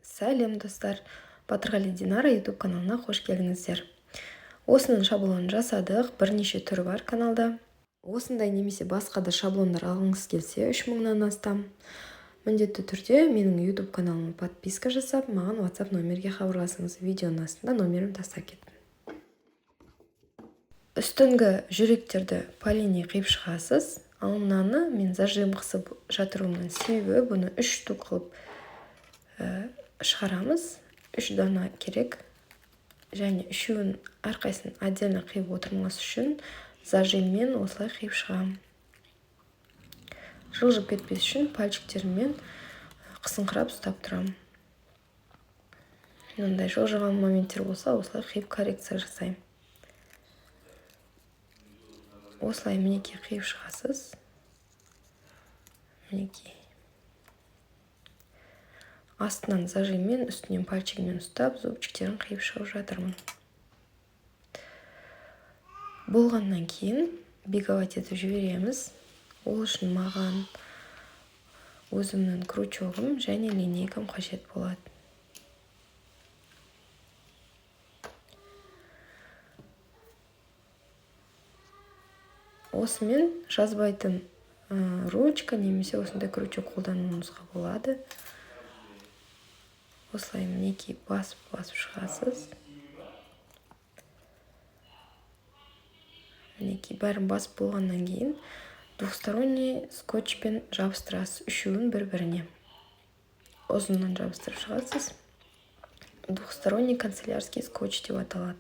Сәлем достар, Батырғали Динара YouTube каналына қош келдіңіздер. Осының шаблонын жасадық, бірнеше түрі бар каналда. Осындай немесе басқа да шаблондар алғыңыз келсе 3000-нан астам. Міндетті түрде менің YouTube каналыма подписка жасап, маған WhatsApp номерге хабарласыңыз. Видеоның астында номерім тастап кеттім. Үстіңгі жүректерді полине қиып шығасыз. Ал мынаны мен зажим қысып жатыруымның себебі бұны 3 штук қылып шығарамыз. 3 дана керек. Және үшеуін әрқайсысын отдельно қиып отырмас үшін зажиммен осылай қиып шығамын. Жылжып кетпес үшін пальчиктеріммен қысыңқырап ұстап тұрамын. Мынандай жылжыған моменттер болса, осылай қиып коррекция жасаймын. Осылай мінекей қиып шығасыз. Мінекей. Астынан зажиммен, үстінен пальчигімен ұстап, зубчиктерін қиып шығып жатырмын. Болғаннан кейін беговать етіп жібереміз. Ол үшін маған өзімнің крючогым және линейкам қажет болады. Осымен жазбайтын ручка немесе осындай крючок қолдануыңызға болады. Осылай мінекей басып шығасыз. Мінекей бәрін басып болғаннан кейін двухсторонний скотчпен жабыстырасыз, үшеуін бір-біріне. Ұзыннан жабыстырып шығасыз. Двухсторонний канцелярский скотч деп аталады.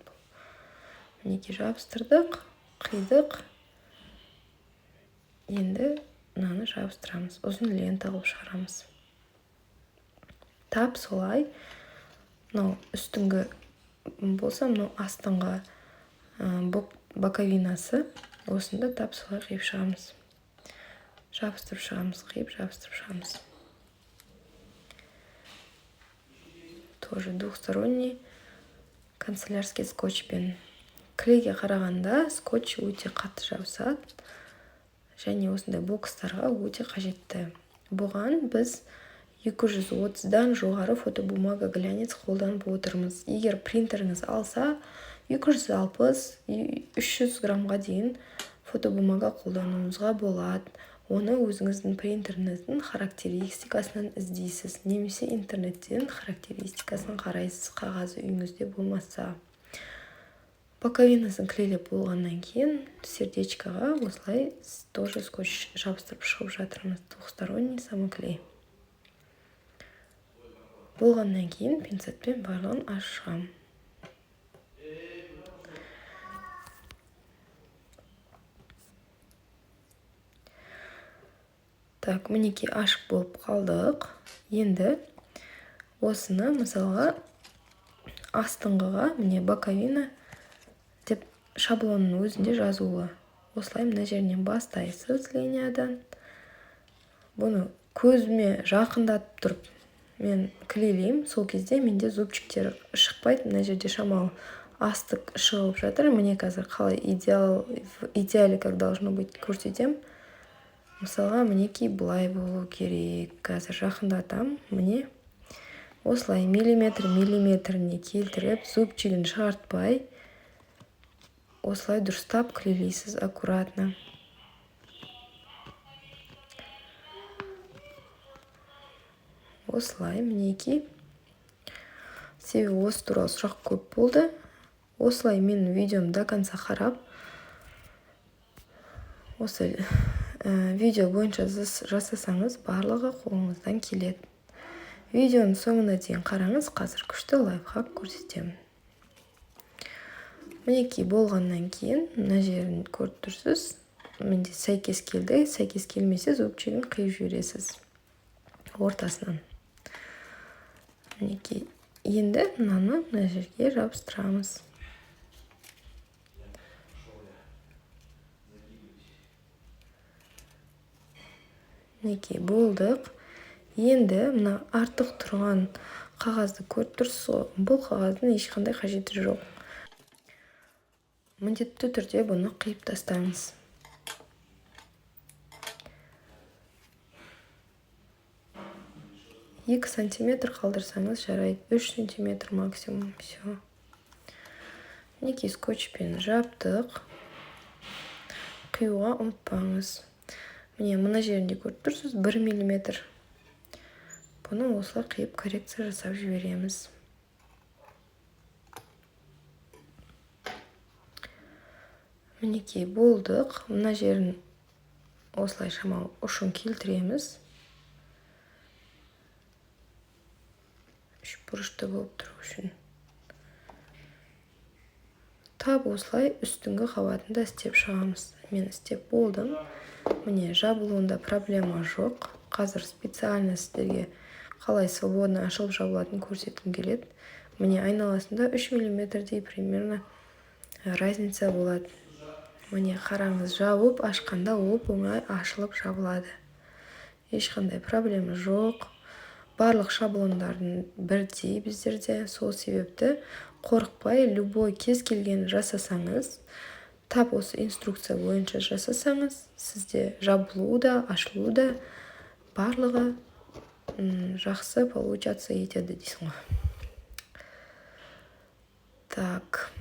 Мінекей жабыстырдық, қидық. Енді мынаны жабыстырамыз. Ұзын лента қылып шығарамыз. Тап солай. Мынау үстіңгі болса, мынау астыңғы боковинасы. Осында тап солай қиып шығамыз. Жабыстырып шығамыз, қиып жабыстырып шығамыз. Тоже двухсторонний канцелярский скотчпен. Клейге қарағанда скотч өте қатты жабысады. Және осындай бокстарға өте қажетті. Бұған біз 230-дан жоғары фотобумага глянец қолданып отырмыз. Егер принтеріңіз алса, 260-300 граммға дейін фотобумага қолдануыңызға болады. Оны өзіңіздің принтеріңіздің характеристикасынан іздейсіз. Немесе интернеттен характеристикасын қарайсыз, қағазы үйіңізде болмаса. Боковинасын клейлеп болғаннан кейін сердечкаға осылай тоже скотч жабыстырып шығып жатырмыз. Двухсторонний самоклей. Болғаннан кейін пинцетпен барлығын ашығам. Так, мінекей ашық болып қалдық. Енді осыны мысалға астыңғыға міне боковина деп шаблонның өзінде жазулы. Осылай мына жерінен бастайсыз линиядан. Бұны көзіме жақындатып тұрып мен клейлеймін. Сол кезде менде зубчиктер шықпайды. Мына жерде шамалы астық шығып жатыр. Міне қазір қалай идеале как должно быть көрсетем. Мысалға мінекей бұлай болу керек. Қазір жақындатам. Міне осылай миллиметріне келтіріп, зубчигін шығартпай, осылай дұрыстап клейлейсіз аккуратно. Осылай мінекей. Себебі осы туралы сұрақ көп болды. Осылай менің видеом до конца қарап, осы видео бойынша жасасаңыз, барлығы қолыңыздан келеді. Видеоның соңына дейін қараңыз, қазір күшті лайфхак көрсетемін. Мінекей болғаннан кейін мына жерін көріп тұрсыз. Менде сәйкес келді, сәйкес келмесе зубчигін қиып жібересіз ортасынан. Мінекей енді мынаны мына жерге жабыстырамыз. Мінекей болдық. Енді мына артық тұрған қағазды көріп тұрсыз. Бұл қағаздың ешқандай қажеті жоқ. Міндетті түрде бұны қиып тастаңыз. 2 сантиметр қалдырсаңыз жарайды, 3 сантиметр максимум. Все. Мінекей скотчпен жаптық. Қиюға ұмытпаңыз. Міне мына жерінде көріп тұрсыз, 1 мм. Бұны осылай қиып коррекция жасап жібереміз. Мінекей болдық. Мына жерін осылай шамалы ұшын келтіреміз. Үш бұрышты болып тұру үшін. Тап осылай үстіңгі қабатында істеп шығамыз. Мен істеп болдым. Міне жабылуында проблема жоқ. Қазір специально сіздерге қалай свободно ашылып жабылатынын көрсеткім келеді. Міне айналасында 3 мм-дей примерно разница болады. Міне қараңыз, жабып ашқанда оп-оңай ашылып жабылады. Ешқандай проблема жоқ. Барлық шаблондардың бірдей біздерде. Сол себепті қорықпай, любой кез келген жасасаңыз, тап осы инструкция бойынша жасасаңыз, сізде жабылу да, ашылу да барлығы жақсы получаться етеді дейсің ғой. Так.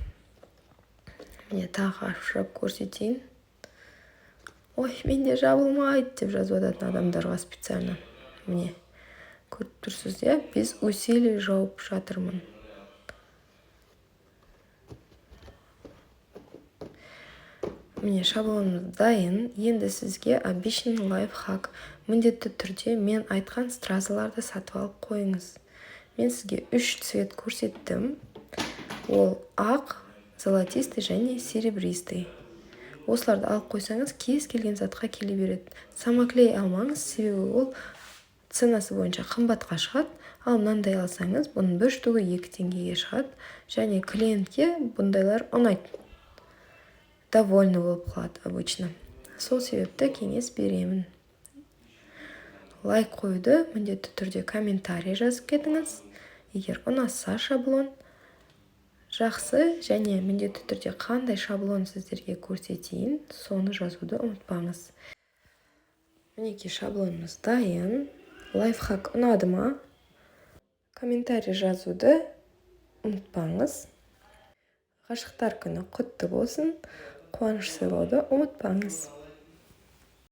Міне тағы ашып көрсетейін. Ой, менде жабылмайды деп жазып жататын адамдарға специально. Міне, көріп тұрсыз, иә? Без усилий жауып жатырмын. Міне шаблонымыз дайын. Енді сізге обещанный лайфхак. Міндетті түрде мен айтқан стразаларды сатып алып қойыңыз. Мен сізге 3 цвет көрсеттім. Ол ақ, золотистый және серебристый. Осыларды алып қойсаңыз, кез келген затқа келе береді. Самоклей алмаңыз, себебі ол ценасы бойынша қымбатқа шығады. Ал мынандай алсаңыз, бұның бір штугы 2 теңгеге шығады. Және клиентке бұндайлар ұнайды. Довольны болып қалады обычно. Сол себепті кеңес беремін. Лайк қойды, міндетті түрде комментарий жазып кетіңіз. Егер ұнаса шаблон, жақсы, және міндетті түрде қандай шаблон сіздерге көрсетейін, соны жазуды ұмытпаңыз. Мінекей шаблонымыз дайын. Лайфхак ұнады ма? Комментарий жазуды ұмытпаңыз. Ғашықтар күні құтты болсын. Қуаныш сыйлауды ұмытпаңыз.